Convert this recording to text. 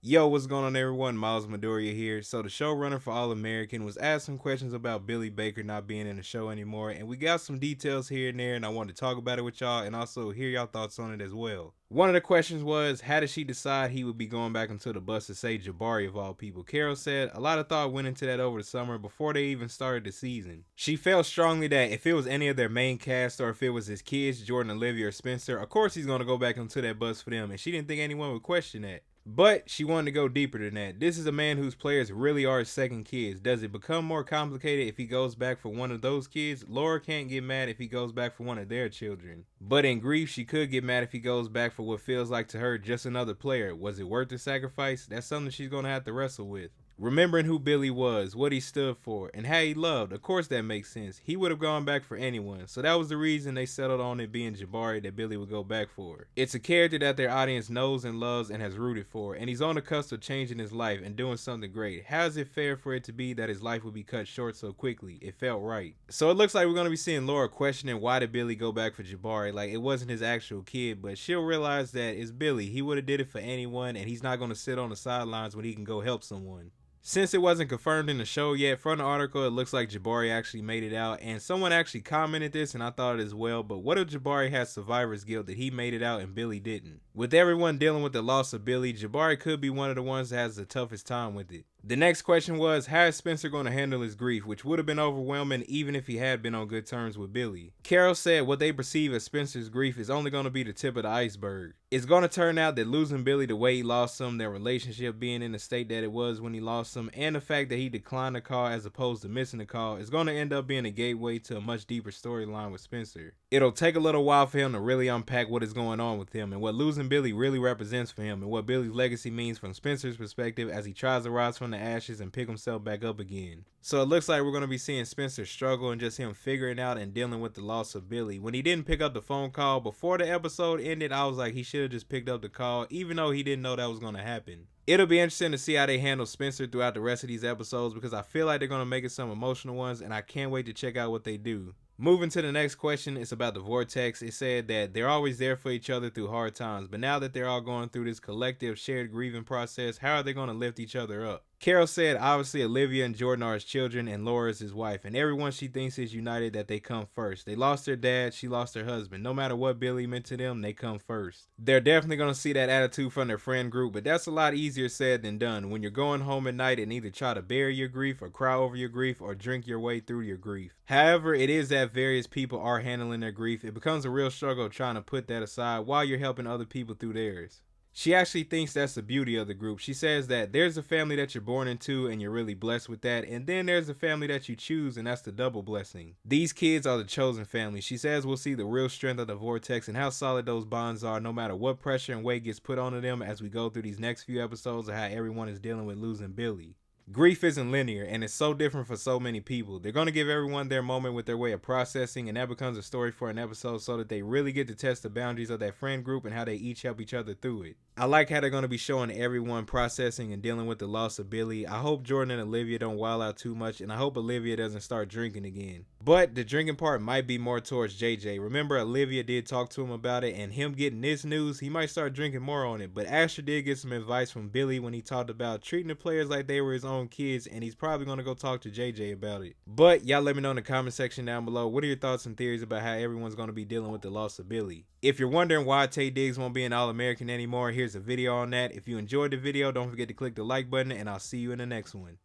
Yo, what's going on everyone? Miles Midoriya here. So the showrunner for All American was asked some questions about Billy Baker not being in the show anymore, and we got some details here and there, and I wanted to talk about it with y'all and also hear y'all thoughts on it as well. One of the questions was, how did she decide he would be going back into the bus to say Jabari of all people? Carol said a lot of thought went into that over the summer before they even started the season. She felt strongly that if it was any of their main cast or if it was his kids, Jordan, Olivia, or Spencer, of course he's going to go back into that bus for them, and she didn't think anyone would question that. But she wanted to go deeper than that. This is a man whose players really are his second kids. Does it become more complicated if he goes back for one of those kids? Laura can't get mad if he goes back for one of their children. But in grief, she could get mad if he goes back for what feels like to her just another player. Was it worth the sacrifice? That's something she's going to have to wrestle with. Remembering who Billy was, what he stood for, and how he loved, of course that makes sense. He would have gone back for anyone, so that was the reason they settled on it being Jabari that Billy would go back for. It's a character that their audience knows and loves and has rooted for, and he's on the cusp of changing his life and doing something great. How is it fair for it to be that his life would be cut short so quickly? It felt right. So it looks like we're going to be seeing Laura questioning why did Billy go back for Jabari, like it wasn't his actual kid, but she'll realize that it's Billy. He would have did it for anyone, and he's not going to sit on the sidelines when he can go help someone. Since it wasn't confirmed in the show yet, from the article it looks like Jabari actually made it out, and someone actually commented this and I thought it as well, but what if Jabari has survivor's guilt that he made it out and Billy didn't? With everyone dealing with the loss of Billy, Jabari could be one of the ones that has the toughest time with it. The next question was, how is Spencer going to handle his grief, which would have been overwhelming even if he had been on good terms with Billy. Carol said what they perceive as Spencer's grief is only going to be the tip of the iceberg. It's going to turn out that losing Billy the way he lost him, their relationship being in the state that it was when he lost him, and the fact that he declined the call as opposed to missing the call is going to end up being a gateway to a much deeper storyline with Spencer. It'll take a little while for him to really unpack what is going on with him and what losing Billy really represents for him and what Billy's legacy means from Spencer's perspective as he tries to rise from the ashes and pick himself back up again. So it looks like we're going to be seeing Spencer struggle and just him figuring out and dealing with the loss of Billy. When he didn't pick up the phone call before the episode ended, I was like, he should have just picked up the call even though he didn't know that was going to happen. It'll be interesting to see how they handle Spencer throughout the rest of these episodes because I feel like they're going to make it some emotional ones and I can't wait to check out what they do. Moving to the next question, it's about the Vortex. It said that they're always there for each other through hard times, but now that they're all going through this collective shared grieving process, how are they going to lift each other up? Carol said obviously Olivia and Jordan are his children and Laura is his wife, and everyone she thinks is united that they come first. They lost their dad, she lost her husband. No matter what Billy meant to them, they come first. They're definitely going to see that attitude from their friend group, but that's a lot easier said than done. When you're going home at night and either try to bury your grief or cry over your grief or drink your way through your grief. However, it is that various people are handling their grief. It becomes a real struggle trying to put that aside while you're helping other people through theirs. She actually thinks that's the beauty of the group. She says that there's a family that you're born into and you're really blessed with that, and then there's a family that you choose and that's the double blessing. These kids are the chosen family. She says we'll see the real strength of the Vortex and how solid those bonds are no matter what pressure and weight gets put onto them as we go through these next few episodes of how everyone is dealing with losing Billy. Grief isn't linear and it's so different for so many people. They're going to give everyone their moment with their way of processing, and that becomes a story for an episode so that they really get to test the boundaries of that friend group and how they each help each other through it. I like how they're going to be showing everyone processing and dealing with the loss of Billy. I hope Jordan and Olivia don't wild out too much, and I hope Olivia doesn't start drinking again. But the drinking part might be more towards JJ. Remember, Olivia did talk to him about it, and him getting this news, he might start drinking more on it. But Asher did get some advice from Billy when he talked about treating the players like they were his own kids, and he's probably going to go talk to JJ about it. But y'all let me know in the comment section down below, what are your thoughts and theories about how everyone's going to be dealing with the loss of Billy? If you're wondering why Taye Diggs won't be an All-American anymore, here's a video on that. If you enjoyed the video, don't forget to click the like button, and I'll see you in the next one.